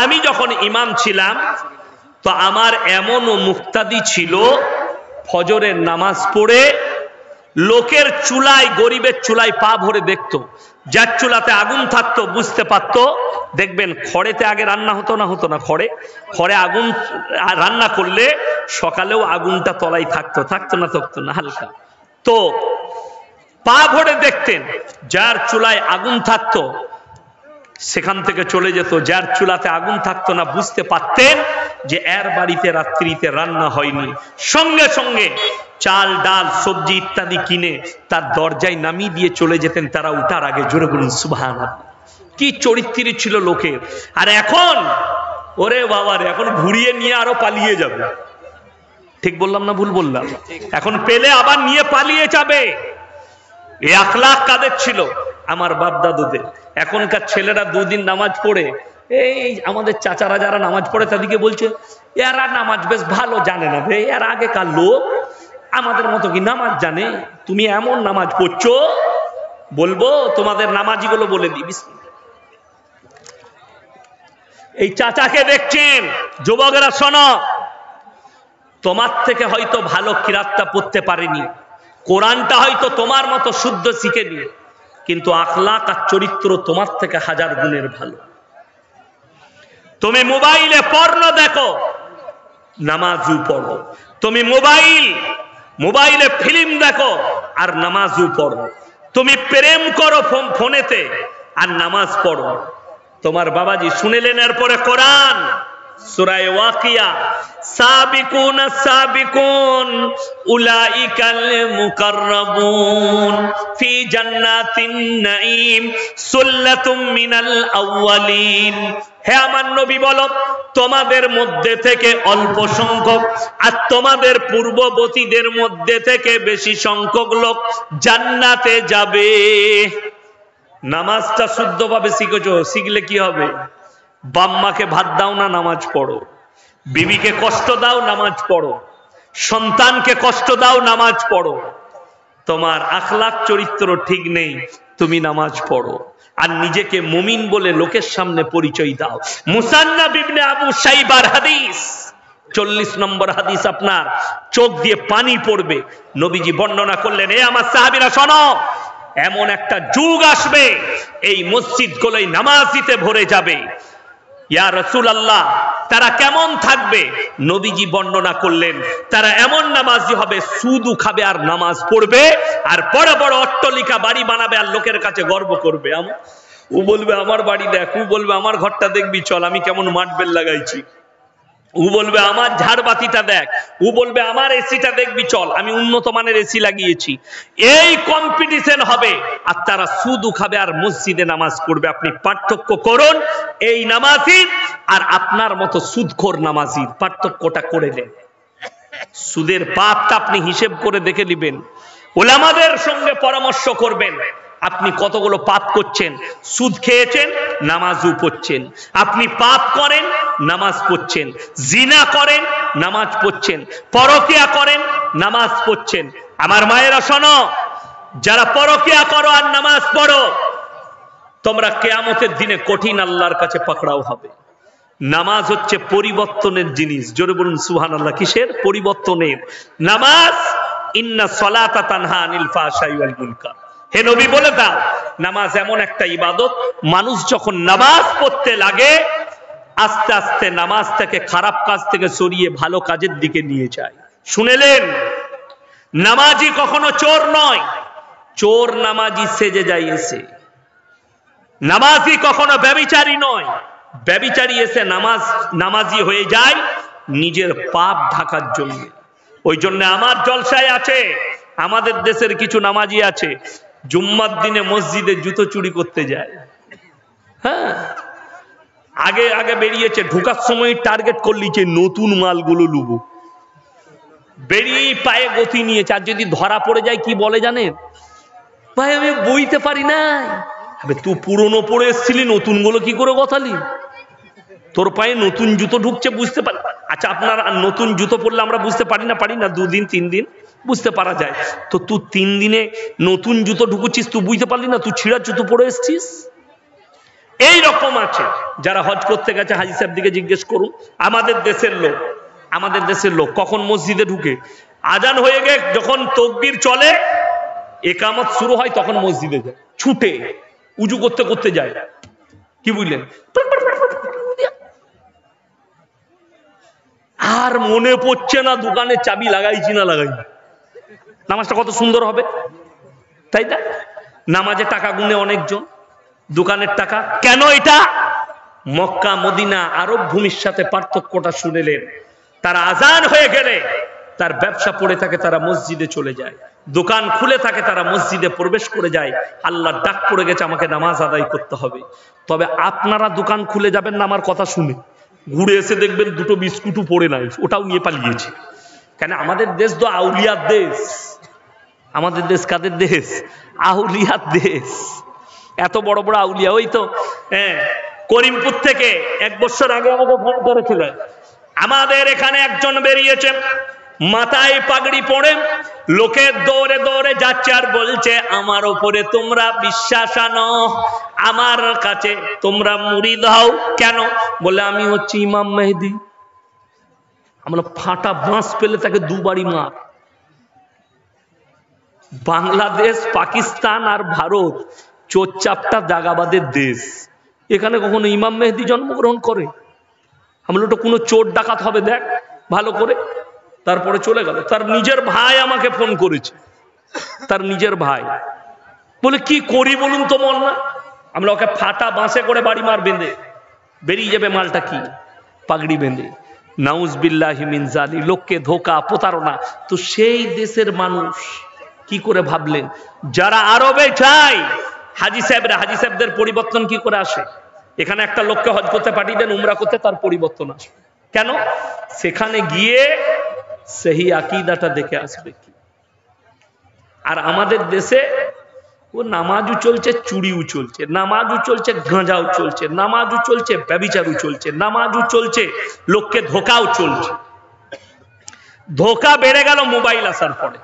আমি যখন ইমাম ছিলাম তো আমার এমনও মুক্তাদি ছিল ফজরের নামাজ পড়ে লোকের চুলায়, গরিবের চুলায় পা ভরে দেখতো, যার চুলাতে আগুন থাকতো বুঝতে পারতো। দেখবেন খড়েতে আগে রান্না হতো না খড়ে আগুন রান্না করলে সকালেও আগুনটা তলায় থাকতো না হালকা। তো পা ভরে দেখতেন, যার চুলায় আগুন থাকতো সেখান থেকে চলে যেত, যার চুলাতে আগুন থাকতো না বুঝতে পারতেন যে এর বাড়িতে রাত্রিতে রান্না হয়নি। সঙ্গে সঙ্গে চাল ডাল সবজি ইত্যাদি কিনে তার দরজায় নামিয়ে দিয়ে চলে যেতেন তারা উঠার আগে। জোরে বলুন সুবহানাল্লাহ। কি চরিত্র ছিল লোকের। আর এখন ওরে বাবারে, এখন ঘুরিয়ে নিয়ে আরো পালিয়ে যাবে। ঠিক বললাম না ভুল বললাম? এখন পেলে আবার নিয়ে পালিয়ে যাবে। এই আখলাক কাদের ছিল? আমার বাপ দাদুদের। এখনকার ছেলেরা দুদিন নামাজ পড়ে, এই আমাদের চাচারা যারা নামাজ পড়ে তাদেরকে বলছে এরা নামাজ বেশ ভালো জানে না রে, এর আগেকার লোক আমাদের মতো কি নামাজ জানে? তুমি এমন নামাজ পড়ছো, বলবো তোমাদের নামাজিগুলো বলে দিবি। এই চাচাকে দেখছেন, যুবকেরা শোনো, তোমার থেকে হয়তো ভালো কিরাতটা পড়তে পারেনি, কোরআনটা হয়তো তোমার মতো শুদ্ধ শিখেনি, কিন্তু আখলাক আর চরিত্র তোমার থেকে হাজার গুণের ভালো। তুমি মোবাইলে পর্ন দেখো, নামাজও পড়ো। তুমি মোবাইলে ফিল্ম দেখো আর নামাজও পড়ো। তুমি প্রেম করো ফোনেতে আর নামাজ পড়ো। তোমার বাবাজি শুনেলেন এরপরে কোরআন সূরা ওয়াকিয়া, সাবিকুন সাবিকুন উলাইকাল মুকাররাবুন ফি জান্নাতিন নাঈম সুল্লাতুম মিনাল আউয়ালিন। হে আমার নবী বলো, তোমাদের মধ্যে থেকে অল্প সংখ্যক আর তোমাদের পূর্ববর্তীদের মধ্যে থেকে বেশি সংখ্যক লোক জান্নাতে যাবে। নামাজটা শুদ্ধভাবে শিখেছো, শিখলে কি হবে? বাম্মাকে ভাত দাও না, নামাজ পড়ো। বিবিকে কষ্ট দাও, নামাজ পড়ো। সন্তানকে কষ্ট দাও, নামাজ পড়ো। তোমার আখলাক চরিত্র ঠিক নেই, তুমি নামাজ পড়ো আর নিজেকে মুমিন বলে লোকের সামনে পরিচয় দাও। মুসান্নাফ ইবনে আবু শাইবার হাদিস 40 নম্বর হাদিস, আপনার চোখ দিয়ে পানি পড়বে। নবীজি বর্ণনা করলেন, এ আমার সাহাবীরা শোনো, এমন একটা যুগ আসবে এই মসজিদগুলোই নামাজিতে ভরে যাবে। ইয়া রাসূলুল্লাহ, তারা কেমন থাকবে? নবীজি বর্ণনা করলেন, তারা এমন নামাজি হবে, সুদও খাবে আর নামাজ পড়বে, আর বড় বড় অট্টালিকা বাড়ি বানাবে আর লোকের কাছে গর্ব করবে। ও বলবে আমার বাড়ি দেখ, ও বলবে আমার ঘরটা দেখবি চল, আমি কেমন মাটবেল লাগাইছি। ও বলবে আমার ঝাড়বাতিটা দেখ, ও বলবে আমার এসিটা দেখবি চল, আমি উন্নত মানের এসি লাগিয়েছি। এই কম্পিটিশন হবে আর তারা সুদও খাবে আর মসজিদে নামাজ পড়বে। আপনি পার্থক্য করুন এই নামাজির আর আপনার মতো সুদখোর নামাজির, পার্থক্যটা করে দেন। সুদের পাপটা আপনি হিসেব করে দেখে নেবেন, উলামাদের সঙ্গে পরামর্শ করবেন। আপনি কতগুলো পাপ করছেন, সুদ খেয়েছেন, নামাজও পড়ছেন। আপনি পাপ করেন, নামাজ পড়ছেন। জিনা করেন, নামাজ পড়ছেন। পরকিয়া করেন, নামাজ পড়ছেন। আমার মায়েরা শোনো, যারা পরকিয়া করো আর নামাজ পড়ো, তোমরা কিয়ামতের দিনে কঠিন আল্লাহর কাছে পাকড়াও হবে। নামাজ হচ্ছে পরিবর্তনের জিনিস। জোরে বলুন সুবহানাল্লাহ। কিসের? পরিবর্তনের। নামাজ ইন্না সলাতা তানহা আনিল ফাহশাই ওয়াল মুনকার। হে নবী বলে দাও, নামাজ এমন একটা ইবাদত, মানুষ যখন নামাজ পড়তে লাগে আস্তে আস্তে নামাজ থেকে খারাপ কাজ থেকে সরিয়ে ভালো কাজের দিকে নিয়ে যায়। শুনেলেন, নামাজি কখনো চোর নয়, চোর নামাজি সেজে যায় এসে। নামাজি কখনো ব্যভিচারী নয়, ব্যভিচারী এসে নামাজি হয়ে যায় নিজের পাপ ঢাকার জন্য। ওই জন্য আমার জলসায় আছে, আমাদের দেশের কিছু নামাজি আছে, জুম্মার দিনে মসজিদে জুতো চুরি করতে যায়। হ্যাঁ, আগে আগে বেরিয়েছে, ঢোকার সময় টার্গেট করলিছে নতুন মালগুলো লুবো, বেরিয়ে পায়ে গতি নিয়েছে। আর যদি ধরা পড়ে যায় কি বলে জানেন? ভাই আমি বইতে পারি না। তুই পুরনো পরে এসেছিলি, নতুন গুলো কি করে গথালি? তোর পায়ে নতুন জুতো ঢুকছে বুঝতে পারি। আচ্ছা, আপনার নতুন জুতো পরলে আমরা বুঝতে পারি না 2 দিন 3 দিন বুঝতে পারা যায়। তো তুই 3 দিনে নতুন জুতো ঢুকুচ্ছিস, তুই বুঝতে পারলি না তুই ছিঁড়া জুতো পরে এসছিস? এই রকম আছে যারা হজ করতে গেছে, হাজী সাহেব দিকে জিজ্ঞেস করুন। আমাদের দেশের লোক কখন মসজিদে ঢুকে, আজান হয়ে গে যখন তাকবীর চলে, একামত শুরু হয়, তখন মসজিদে যায়, ছুটে উজু করতে করতে যায়। কি বুঝলেন? আর মনে পড়ছে না দোকানে চাবি লাগাইছি না লাগাই। নামাজটা কত সুন্দর হবে, তাই না? নামাজে টাকা গুনে অনেকজন, দোকানের টাকা কেন? এটা মক্কা মদিনা আরব ভূমির সাথে পার্থক্যটা শুনেলেন। তারা আজান হয়ে গেলে তার ব্যবসা পড়ে থাকে, তারা মসজিদে চলে যায়, দোকান খুলে থাকে, তারা মসজিদে প্রবেশ করে যায়। আল্লাহর ডাক পড়ে গেছে, আমাকে নামাজ আদায় করতে হবে। তবে আপনারা দোকান খুলে যাবেন না আমার কথা শুনে, ঘুরে এসে দেখবেন দুটো বিস্কুটও পড়ে নাই, ওটাও নিয়ে পালিয়েছে। কেন? আমাদের দেশ তো আউলিয়ার দেশ। আমাদের দেশ কাদের দেশ? আউলিয়ার দেশ। এত বড় বড় আউলিয়া। ওই তো করিমপুর থেকে 1 বছর আগে আমাকে ফোন করেছিলেন, আমাদের এখানে একজন বেরিয়েছে, মাথায় পাগড়ি পড়ে, লোকের দৌড়ে দৌড়ে যাচ্ছে আর বলছে, আমার উপরে তোমরা বিশ্বাস আনো, আমার কাছে তোমরা মুরিদ হও। কেন? বলে আমি হচ্ছি ইমাম মেহেদী। আমরা ফাটা বাঁশ পেলে তাকে দুবারই মার। বাংলাদেশ, পাকিস্তান আর ভারত চোরচাপটা দাগাবাদের দেশ। এখানে কখনো ইমাম মেহেদী জন্মগ্রহণ করে? আমরা ওটা কোনো চোর ডাকাত হবে দেখ ভালো করে। তারপরে চলে গেল। তার নিজের ভাই আমাকে ফোন করেছে, তার নিজের ভাই বলে, কি করি বলুন তো মোল্লা? আমরা ওকে ফাটা বাঁশে করে বাড়ি মার বেঁধে বেরিয়ে যাবে মালটা, কি পাগড়ি বেঁধে। নাউজুবিল্লাহি মিন যালিক, লোককে ধোঁকা প্রতারণা। তো সেই দেশের মানুষ কি করে ভাবলেন? যারা আরবে যায় হাজী সাহেবদের পরিবর্তন কি করে আসে? এখানে একটা লোককে হজ করতে পাঠিয়ে দেন, উমরা করতে, তার পরিবর্তন আসবে কেন? সেখানে গিয়ে সেই আকীদাটা দেখে আসবে কি। আর আমাদের দেশে ও নামাজও চলছে, চুরিও চলছে, নামাজও চলছে, গাঁজাও চলছে, নামাজও চলছে, ব্যভিচারও চলছে, নামাজও চলছে, লোককে ধোকাও চলছে। ধোকা বেড়ে গেল মোবাইল আসার পরে।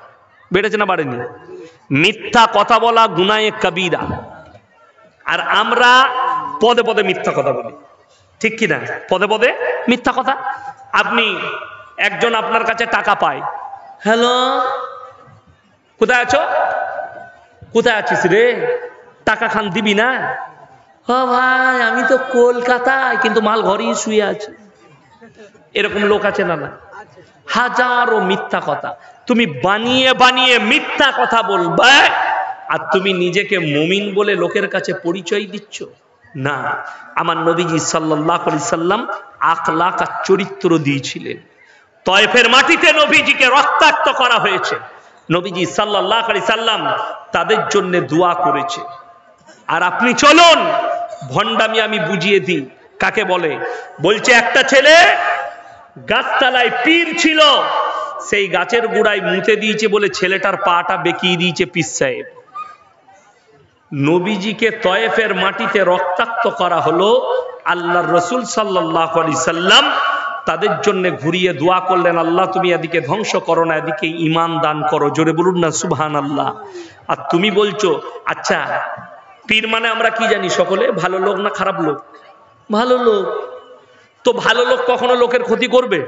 বেড়েছে না বাড়েনি? মিথ্যা কথা বলা গুনায়ে কবিরা। আর আমরা পদে পদে মিথ্যা কথা বলি, ঠিক কি না? পদে পদে মিথ্যা কথা। আপনি একজন আপনার কাছে টাকা পায়, হ্যালো কোথায় আছো? কোথায় আছিস রে? টাকা খান দিবি না? ও ভাই আমি তো কলকাতায়, কিন্তু মাল ঘরেই শুয়ে আছে। এরকম লোক আছে না? না, হাজারো মিথ্যা কথা। তুমি বানিয়ে বানিয়ে মিথ্যা কথা বলবে, আর তুমি নিজেকে মুমিন বলে লোকের কাছে পরিচয় দিচ্ছ না। আমার নবীজি সাল্লাল্লাহু আলাইহি সাল্লাম আখলাক আর চরিত্র দিয়েছিলেন। তয়েফের মাটিতে নবীজিকে রক্তাক্ত করা হয়েছে, নবীজি সাল্লাল্লাহু আলাইহি সাল্লাম তাদের জন্য দোয়া করেছে। আর আপনি চলুন, ভণ্ডামি আমি বুঝিয়ে দিই কাকে বলে। বলছে একটা ছেলে গাছতলায় পীর ছিল, সেই গাছের গোড়ায় মুতে দিয়েছে বলে ছেলেটার পাটা বেঁকিয়ে দিয়েছে পীর সাহেব। নবীজিকে তয়েফের মাটিতে রক্তাক্ত করা হলো, আল্লাহর রাসূল সাল্লাল্লাহু আলাইহি সাল্লাম তাদের জন্য ঘুরিয়ে দোয়া করলেন, আল্লাহ তুমি এদিকে ধ্বংস করো না, এদিকে ঈমান দান করো। জোরে বলুন না সুবহানাল্লাহ। আর তুমি বলছো, আচ্ছা পীর মানে আমরা কি জানি সকলে? ভালো লোক না খারাপ লোক? ভালো লোক। তো ভালো লোক কখনো লোকের ক্ষতি করবে?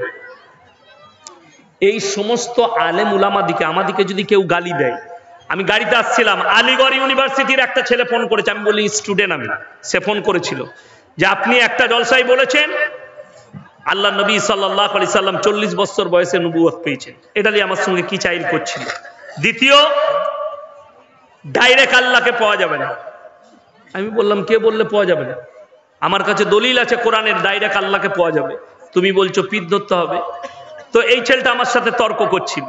এই সমস্ত আলেম উলামা দিকে আমাদিকে যদি কেউ গালি দেয়, আমি গাড়িতে আসছিলাম, আলিগড় ইউনিভার্সিটির একটা ছেলে ফোন করেছে, আমি বলি স্টুডেন্ট আমি, সে ফোন করেছিল যে আপনি একটা জলসায় বলেছেন আল্লাহ নবী সাল্লাল্লাহু আলাইহি সাল্লাম 40 বছর বয়সে নবুয়ত পেয়েছেন। এটা নিয়ে আমার সঙ্গে কি চাইল করছিল। দ্বিতীয়, ডাইরেক্ট আল্লাহকে পাওয়া যাবে না। আমি বললাম কে বললে পাওয়া যাবে না? আমার কাছে দলিল আছে কোরআনের, ডাইরেক্ট আল্লাহকে পাওয়া যাবে। তুমি বলছো পীর ধরতে হবে। তো এই ছেলেটা আমার সাথে তর্ক করছিল।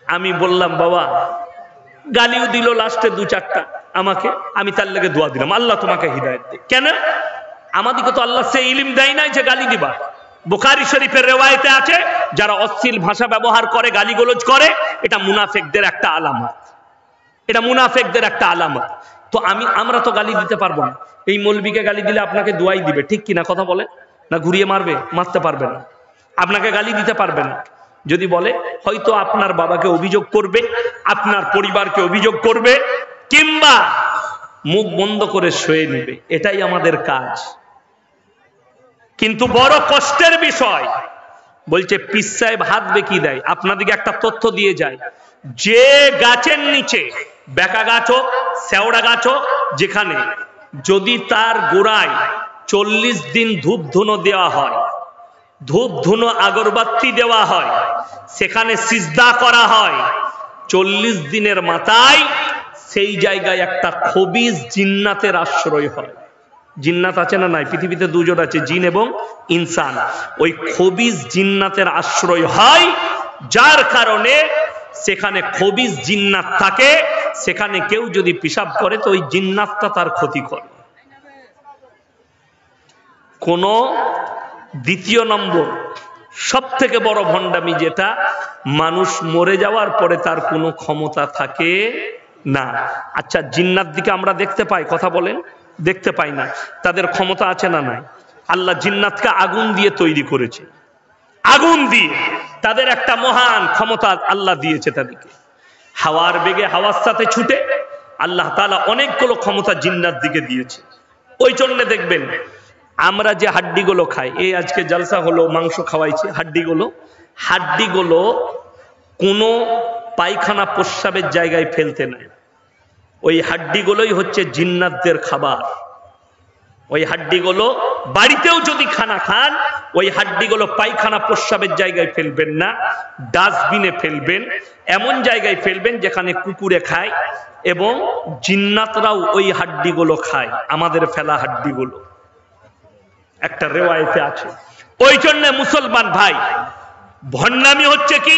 আমি বললাম বাবা, গালিও দিল লাস্টে 2-4টা আমাকে, আমি তার লেগে দোয়া দিলাম, আল্লাহ তোমাকে হিদায়াত দে। কেন? আমাদিকে তো আল্লাহ সে ইলম দেয় নাই যে গালি দিবা। বুখারী শরীফের রিওয়ায়েতে আছে, যারা অশ্লীল ভাষা ব্যবহার করে, গালিগালাজ করে, এটা মুনাফিকদের একটা আলামত। এটা মুনাফিকদের একটা আলামত। তো আমরা তো গালি দিতে পারবো না। এই মৌলবীকে গালি দিলে আপনাকে দোয়াই দিবে, ঠিক কিনা কথা বলে না? ঘুরিয়ে মারবে? মারতে পারবে না। আপনাকে গালি দিতে পারবে না। যদি বলে হয়তো আপনার বাবাকে অভিযোগ করবে, আপনার পরিবারকে অভিযোগ করবে, কিংবা মুখ বন্ধ করে শুয়ে নেবে, এটাই আমাদের কাজ। কিন্তু বড় কষ্টের বিষয়, বলছে পীর সাহেব হাত বেঁকি দেয়। আপনাদেরকে একটা তথ্য দিয়ে যায়, যে গাছের নিচে, বেকা গাছ হোক, শেওড়া গাছ হোক, যেখানে যদি তার গোড়ায় 40 দিন ধূপ ধুনো দেওয়া হয়, ধূপ ধুনো আগরবাতি দেওয়া হয়, সেখানে সিজদা করা হয়, 40 দিনের মাথায় সেই জায়গায় একটা খবিস জিন্নাতের আশ্রয় হয়। জিন্নাত আছে না নাই? পৃথিবীতে দুজন আছে, জিন এবং ইনসান। ওই খবিস জিন্নাতের আশ্রয় হয়, যার কারণে সেখানে খবিস জিন্নাত থাকে। সেখানে কেউ যদি পেশাব করে তো ওই জিন্নাতটা তার ক্ষতি করে। কোন দ্বিতীয় নম্বর সব থেকে বড় ভণ্ডামি, যেটা মানুষ মরে যাওয়ার পরে তার কোনো ক্ষমতা থাকে না। আচ্ছা, জিন্নাত দিকে আমরা দেখতে পাই? কথা বলেন, দেখতে পাই না। তাদের ক্ষমতা আছে না নাই? আল্লাহ জিন্নাতকে আগুন দিয়ে তৈরি করেছে, আগুন দিয়ে তাদের একটা মহান ক্ষমতা আল্লাহ দিয়েছে তাদেরকে। হাওয়ার বেগে, হাওয়ার সাথে ছুটে আল্লাহ তাআলা অনেকগুলো ক্ষমতা জিন্নাত দিকে দিয়েছে। ওই জন্য দেখবেন আমরা যে হাড্ডিগুলো খাই, এই আজকে জলসা হলো, মাংস খাওয়াইছে, হাড্ডিগুলো কোনো পায়খানা প্রস্রাবের জায়গায় ফেলতে নাই। ওই হাড্ডিগুলোই হচ্ছে জিন্নাতদের খাবার। ওই হাড্ডিগুলো বাড়িতেও যদি খানা খান, ওই হাড্ডিগুলো পায়খানা প্রস্রাবের জায়গায় ফেলবেন না, ডাস্টবিনে ফেলবেন। এমন জায়গায় ফেলবেন যেখানে কুকুরে খায়, এবং জিন্নাতরাও ওই হাড্ডিগুলো খায়, আমাদের ফেলা হাড্ডিগুলো। একটা রেওয়ায়েতে আছে। ওই জন্য মুসলমান ভাই, ভণ্ডামি হচ্ছে কি,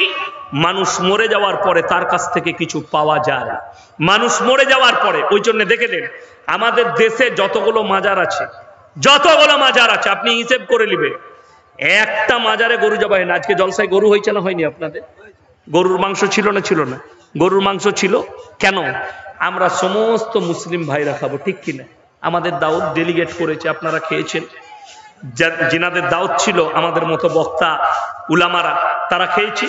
মানুষ মরে যাওয়ার পরে তার কাছ থেকে কিছু পাওয়া যায়। মানুষ মরে যাওয়ার পরে, ওই জন্য দেখে নেন আমাদের দেশে যতগুলো মাজার আছে, আপনি হিসেব করে নেবেন, একটা মাজারে গরু জবাই হয় না। আজকে জলসায় গরু হয়েছে না হয়নি আপনাদের? গরুর মাংস ছিল না ছিল না? গরুর মাংস ছিল। কেন? আমরা সমস্ত মুসলিম ভাইরা খাবো, ঠিক কিনা? আমাদের দাওয়াত ডেলিগেট করেছে, আপনারা খেয়েছেন। যিনাদের দাওয়াত ছিল আমাদের মতো বক্তা উলামারা, তারা খেয়েছি।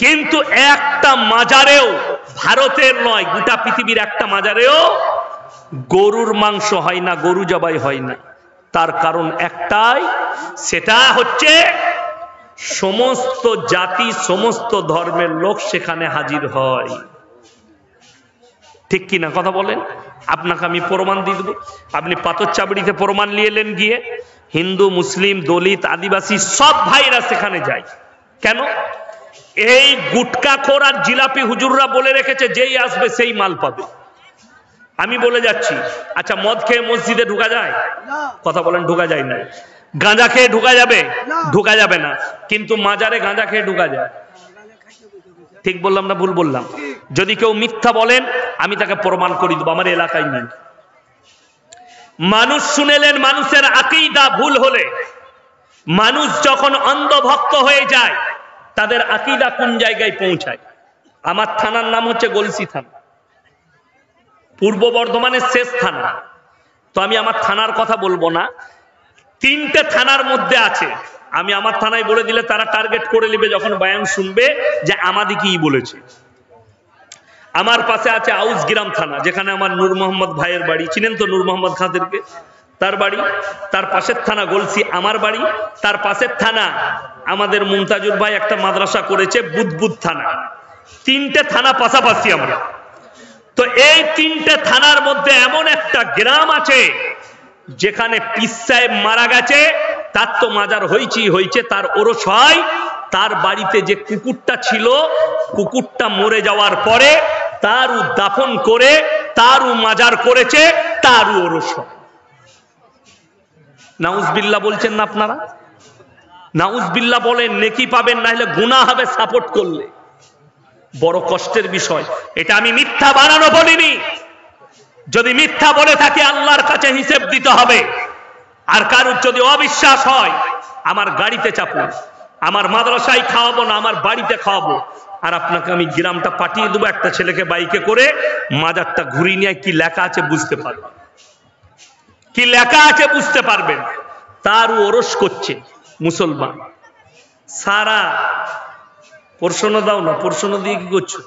কিন্তু একটা মাজারেও, ভারতের নয় গোটা পৃথিবীর একটা মাজারেও গরুর মাংস হয় না, গরু জবাই হয় না। তার কারণ একটাই, সেটা হচ্ছে সমস্ত জাতি, সমস্ত ধর্মের লোক সেখানে হাজির হয়। ঠিক কিনা কথা বলেন? আপনাকে আমি প্রমাণ দিয়ে দেবো। আপনি পাথর চাবড়িতে প্রমাণ নিয়ে এলেন, গিয়ে হিন্দু, মুসলিম, দলিত, আদিবাসী সব ভাইরা সেখানে যায়। কেন? এই গুটকাখোর আর জিলাপি হুজুররা বলে রেখেছে, যেই আসবে সেই মাল পাবে। আমি বলে যাচ্ছি, আচ্ছা মদ খেয়ে মসজিদে ঢুকা যায়? কথা বলেন, ঢুকা যায় না। গাঁজা খেয়ে ঢুকা যাবে? ঢুকা যাবে না। কিন্তু মাজারে গাঁজা খেয়ে ঢুকা যায়। ঠিক বললাম না ভুল বললাম? যদি কেউ মিথ্যা বলেন, আমি তাকে প্রমাণ করে দেবো, আমার এলাকায় নেই। মানুষ শুনেলেন, মানুষের আকীদা ভুল হলে, মানুষ যখন অন্ধভক্ত হয়ে যায়, তাদের আকীদা কোন জায়গায় পৌঁছায়? আমার থানার নাম হচ্ছে গলসি থানা, পূর্ব বর্ধমানের শেষ থানা। তো আমি আমার থানার কথা বলবো না, 3টে থানার মধ্যে আছে। আমি আমার থানায় বলে দিলে তারা টার্গেট করে নেবে, যখন বয়ান শুনবে, যে আমাদের কি বলেছে। আমার পাশে আছে আউসগ্রাম থানা, যেখানে আমার নূর মোহাম্মদ ভাইয়ের বাড়ি। চিনেন তো নূর মোহাম্মদ খাদেরকে? তার বাড়ি। তার পাশের থানা গলসি আমার বাড়ি। তার পাশের থানা আমাদের মুমতাজুর ভাই একটা মাদ্রাসা করেছে, বুদবুদ থানা। 3টে থানা পাশাপাশি আমরা। তো এই 3টে থানার মধ্যে এমন একটা গ্রাম আছে যেখানে পীর সাহেব মারা গেছে, তার তো মাজার হয়েছে, তার ওরস হয়। তার বাড়িতে যে কুকুরটা ছিল, কুকুরটা মরে যাওয়ার পরে তারও দাফন করে, তারও মাজার করেছে, তারও ওরস হয়। নাউজবিল্লাহ বলছেন না আপনারা? নাউজবিল্লাহ বলেন, নেকি পাবেন, না হলে গুনাহ হবে সাপোর্ট করলে। বড় কষ্টের বিষয় এটা। আমি মিথ্যা বানানো বলিনি। যদি মিথ্যা বলে থাকি, আল্লাহর কাছে হিসেব দিতে হবে। আর কারুর যদি অবিশ্বাস হয়, আমার গাড়িতে চাপুন, আমার মাদ্রাসায় খাওয়াবো না, আমার বাড়িতে খাওয়াবো। আর আপনাকে আমি গ্রামটা পাঠিয়ে দেবো, একটা ছেলেকে বাইকে করে, মাজারটা ঘুরিয়ে নিয়ে কি লেখা আছে বুঝতে পারবেন, কি লেখা আছে বুঝতে পারবেন। তারও ওরস করছে মুসলমান। সারা প্রশ্ন দাও না, প্রশ্ন দিয়ে কি করছো?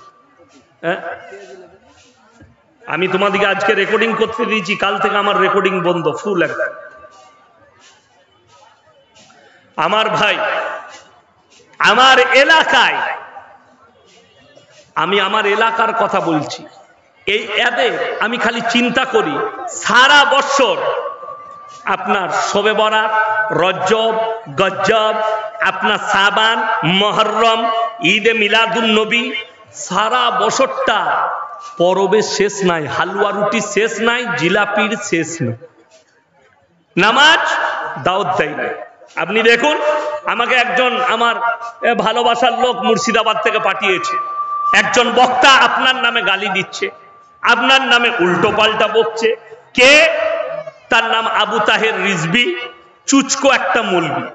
আমি তোমাদেরকে আজকে রেকর্ডিং করতে দিয়েছি, কাল থেকে আমার রেকর্ডিং বন্ধ, ফুল একদম। আমার ভাই, আমার এলাকায়, আমি আমার এলাকার কথা বলছি, এই এদের আমি খালি চিন্তা করি সারা বছর আপনার শবে বরাত, রজব, গজ্জব, আপনার সাবান, মুহররম, ঈদে মিলাদুন নবী, সারা বছরটা পরবের শেষ নাই, হালুয়া রুটির শেষ নাই, জিলাপির শেষ নাই, নামাজ দাওয়াত দেয় না। আপনি দেখুন, আমাকে একজন আমার ভালোবাসার লোক মুর্শিদাবাদ থেকে পাঠিয়েছে, একজন বক্তা আপনার নামে গালি দিচ্ছে, আপনার নামে উল্টো পাল্টা বকছে। কে? তার নাম আবু তাহের রিজভী, চুচকো একটা মৌলবি।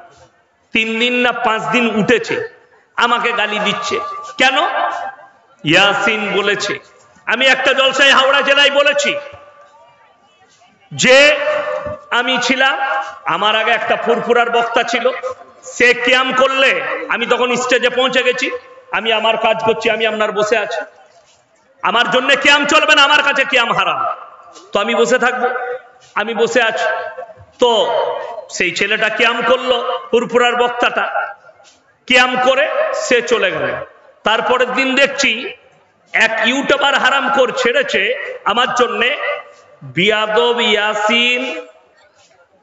3 দিন না 5 দিন উঠেছে, আমাকে গালি দিচ্ছে। কেন? ইয়াসিন বলেছে। আমি একটা জলসায় হাওড়া জেলায় বলেছি যে আমি ছিলাম, আমার আগে একটা ফুরফুরার বক্তা ছিল, সে কিয়াম করলে, আমি তখন স্টেজে পৌঁছে গেছি, আমি আমার কাজ করছি, আমি আপনার বসে আছি, আমার জন্য কিয়াম চলবে না, আমার কাছে কিয়াম হারাম, তো আমি বসে থাকবো, আমি বসে আছি। তো সেই ছেলেটা কিয়াম করলো, ফুরফুরার বক্তাটা কিয়াম করে সে চলে গেল। তারপরের দিন দেখছি এক ইউটিউবার হারাম কর ছেড়েছে আমার জন্যে, বিয়াদব ইয়াসিন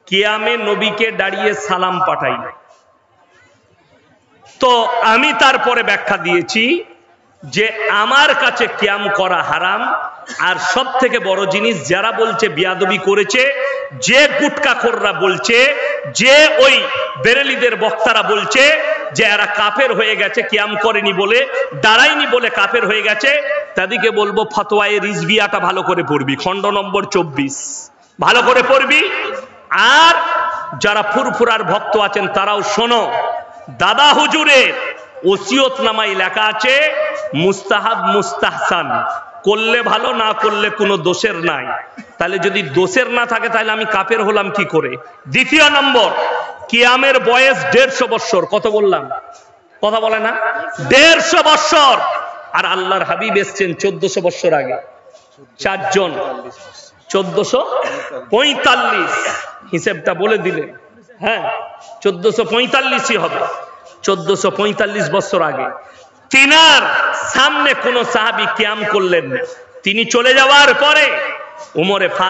কিয়ামে নবীকে দাঁড়িয়ে সালাম পাঠাই। তো আমি তারপরে ব্যাখ্যা দিয়েছি যে আমার কাছে কিয়াম করা হারাম, আর সব থেকে বড় জিনিস যারা বলছে বিয়াদবি করেছে, যে গুটকাখোররা বলছে, যে ওই বেরেলিদের বক্তারা বলছে যে এরা কাফের হয়ে গেছে, কিয়াম করেনি বলে, দাঁড়ায়নি বলে কাফের হয়ে গেছে, তাদেরকে বলবো ফতোয়ায়ে রিজভিয়াটা ভালো করে পড়বি, খণ্ড নম্বর 24 ভালো করে পড়বি। আর যারা ফুরফুরার ভক্ত আছেন তারাও শোনো, দাদা হুজুরের ওসিয়তনামায় লেখা আছে মুস্তাহাব মুস্তাহসান, করলে ভালো, না করলে কোনো দোষের নাই। তাহলে যদি দোষের না থাকে তাহলে আমি কাফের হলাম কি করে? দ্বিতীয় নম্বর, কিয়ামের বয়স 150 বছর। কত বললাম? কথা বলে না? 150 বছর। আর আল্লাহর হাবিব এসছেন 1400 বছর আগে, 4 জন, 1445 হিসেবটা বলে দিলেন। হ্যাঁ, 1445ই হবে, 1445 বছর আগে। তিনার সামনে কোন সাহাবী কিয়াম করলেন না। তিনি চলে যাওয়ার পরে উমরে